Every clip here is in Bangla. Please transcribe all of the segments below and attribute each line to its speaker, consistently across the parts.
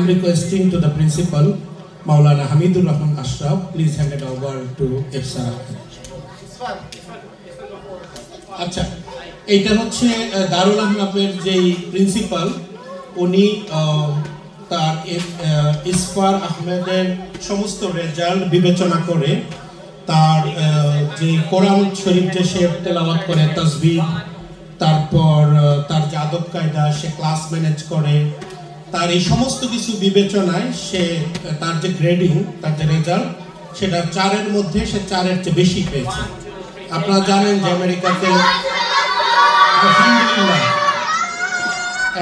Speaker 1: I'm requesting to the principal, Maulana Hamidul Rahman Ashraf, please hand it over to Ifsar. আচ্ছা, এইটা হচ্ছে দারুল আহনাফের যেই প্রিন্সিপাল, উনি তার ইসফার আহমেদের সমস্ত রেজাল্ট বিবেচনা করে তার যে কোরআন শরীফ যে সে তেলাওয়াত করে, তাসবিহ, তারপর তার যে আদব কায়দা, সে ক্লাস ম্যানেজ করে, তার এই সমস্ত কিছু বিবেচনায় সে তার যে গ্রেডিং, তার যে রেজাল্ট, সেটা 4-এর মধ্যে সে 4-এর চেয়ে বেশি পেয়েছে। আপনারা জানেন যে আমেরিকাতে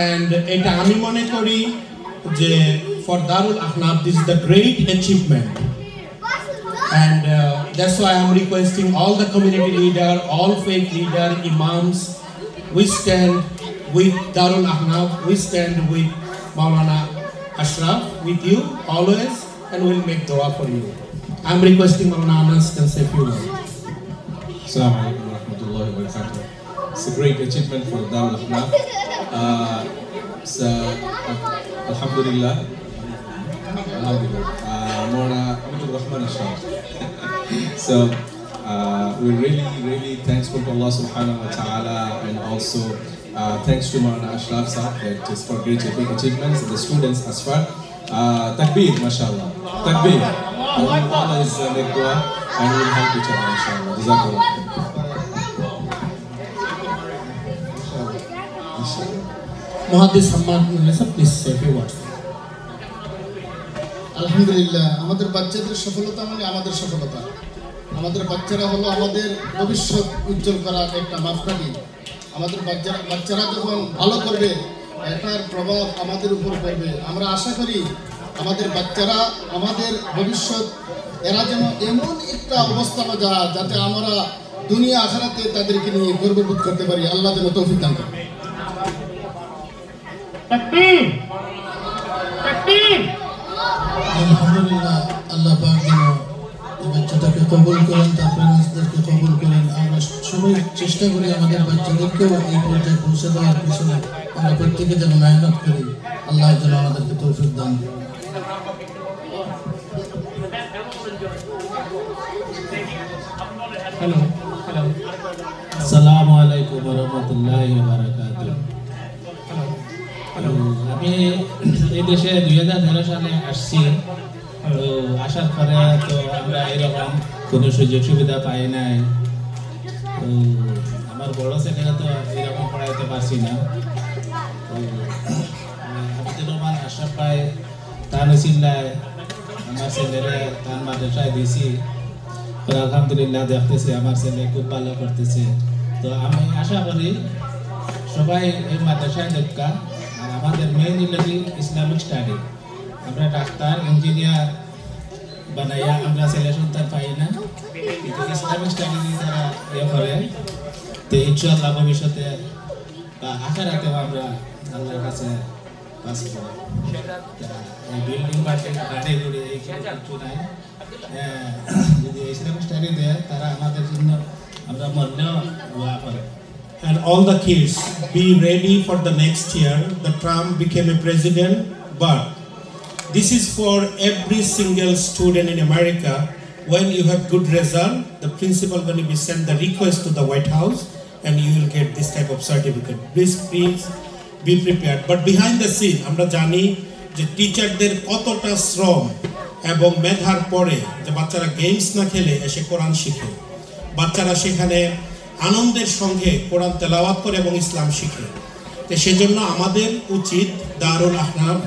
Speaker 1: and এটা আমি মনে করি যে for Darul Ahnaf this is the great achievement, and that's why I'm requesting all the community leader, all faith leader, imams, we stand with Darul Ahnaf, we stand with Maulana Ashraf, with you always, and we'll make dua for you. I'm requesting Maulana Anas can say a few words.
Speaker 2: Assalamu alaikum wa rahmatullahi wa barakatuh. It's a great achievement for Darul Ahnaf. Alhamdulillah. Maulana Hamidul Rahman Ashraf. So we're really thankful to Allah subhanahu wa ta'ala, and also thanks to Maulana Ashraf sir, that is for great achievements, the students as well. Takbir, mashallah. Takbir. We will always make dua and we will help each other, inshallah. Jazakallah.
Speaker 1: Muhaddis Hamad Nisa, please say a few words.
Speaker 3: আলহামদুলিল্লাহ, আমাদের বাচ্চাদের সফলতা মানে আমাদের সফলতা। আমাদের বাচ্চারা হলো আমাদের ভবিষ্যৎ উজ্জ্বল করার একটা মাপকাঠি। আমাদের বাচ্চারা যখন ভালো করবে, এটার প্রভাব আমাদের উপর পড়বে। আমরা আশা করি আমাদের বাচ্চারা আমাদের ভবিষ্যৎ, এরা যেন এমন একটা অবস্থা যায় যাতে আমরা দুনিয়া আখিরাতে তাদেরকে নিয়ে গর্ববোধ করতে পারি। আল্লাহ যেন তৌফিক দান করেন।
Speaker 1: তাকবীর, তাকবীর।
Speaker 3: আলহামদুলিল্লাহ, আল্লাহ পাক যেন এই বাচ্চাটাকে কবুল করেন, তার প্যারেন্টসদেরকে কবুল করেন। আমরা সবাই চেষ্টা করি আমাদের বাচ্চাদেরকেও এই পর্যায়ে পৌঁছে দেওয়ার পিছনে আমরা প্রত্যেকে যেন মেহনত করি। আল্লাহ যেন আমাদেরকে তৌফিক দান করেন।
Speaker 1: হ্যালো,
Speaker 4: আসসালামু আলাইকুম ওয়া রাহমাতুল্লাহি ওয়া বারাকাতুহু। আমি এই দেশে 2013 সালে আসছি। তো আসার পরে তো আমরা এরকম কোনো সুযোগ সুবিধা পাই নাই। তো আমার বড় ছেলেরা তো এরকম পড়াইতে পারছি না। তো হামিদুর রহমান আশরাফ ভাই তানসিল্লায় আমার ছেলেরা তার মাদ্রাসায় দিয়েছি। আলহামদুলিল্লাহ, দেখতেছি আমার ছেলে খুব ভালো করতেছে। তো আমি আশা করি সবাই এই মাদ্রাসায় ঢোকা। আর আমাদের মেইন হলো ইসলামিক স্টাডি। আমরা ডাক্তার, ইঞ্জিনিয়ার বানাইয়া আমরা ছেলে সন্তান পাই না, কিন্তু ইসলামিক স্টাডি নিয়ে তারা ইয়ে করে। তো ইনশাআল্লাহ ভবিষ্যতে বা আখিরাতেও আমরা আল্লাহর কাছে পাস করব। এই বিল্ডিং বাড়ি করে এই কিছু নাই। যদি ইসলামিক স্টাডি দেয় তারা আমাদের জন্য, আমরা মরলেও দোয়া করে।
Speaker 1: And all the kids, be ready for the next year. The Trump became a president, but this is for every single student in America. When you have good result, the principal going to be send the request to the White House, and you will get this type of certificate. Please be prepared. But behind the scene, আমরা জানি যে টিচারদের কতটা শ্রম এবং মেধার পরে যে বাচ্চারা গেমস না খেলে এসে কোরআন শিখে, বাচ্চারা সেখানে আনন্দের সঙ্গে কোরআন তেলাওয়াত করে এবং ইসলাম শিখে। তো সেজন্য আমাদের উচিত দারুল আহনাফ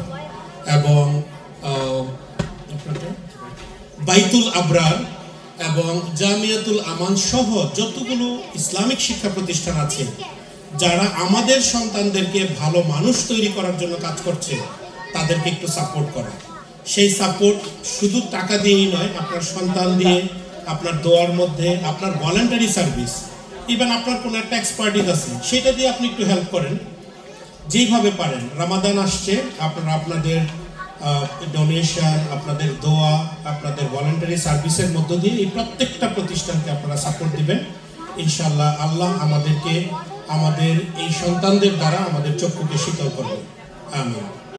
Speaker 1: এবং বাইতুল আবরার এবং জামিয়াতুল আমান সহ যতগুলো ইসলামিক শিক্ষা প্রতিষ্ঠান আছে, যারা আমাদের সন্তানদেরকে ভালো মানুষ তৈরি করার জন্য কাজ করছে, তাদেরকে একটু সাপোর্ট করা। সেই সাপোর্ট শুধু টাকা দিয়েই নয়, আপনার সন্তান দিয়ে, আপনার দোয়ার মধ্যে, আপনার ভলান্টারি সার্ভিস, ইভেন আপনার কোনো একটা এক্সপার্টিস আছে, সেটা দিয়ে আপনি একটু হেল্প করেন যেইভাবে পারেন। রামাদান আসছে, আপনারা আপনাদের ডোনেশন, আপনাদের দোয়া, আপনাদের ভলান্টারি সার্ভিসের মধ্য দিয়ে এই প্রত্যেকটা প্রতিষ্ঠানকে আপনারা সাপোর্ট দিবেন। ইনশাআল্লাহ আল্লাহ আমাদেরকে আমাদের এই সন্তানদের দ্বারা আমাদের চক্ষুকে শীতল করবে। আমিন।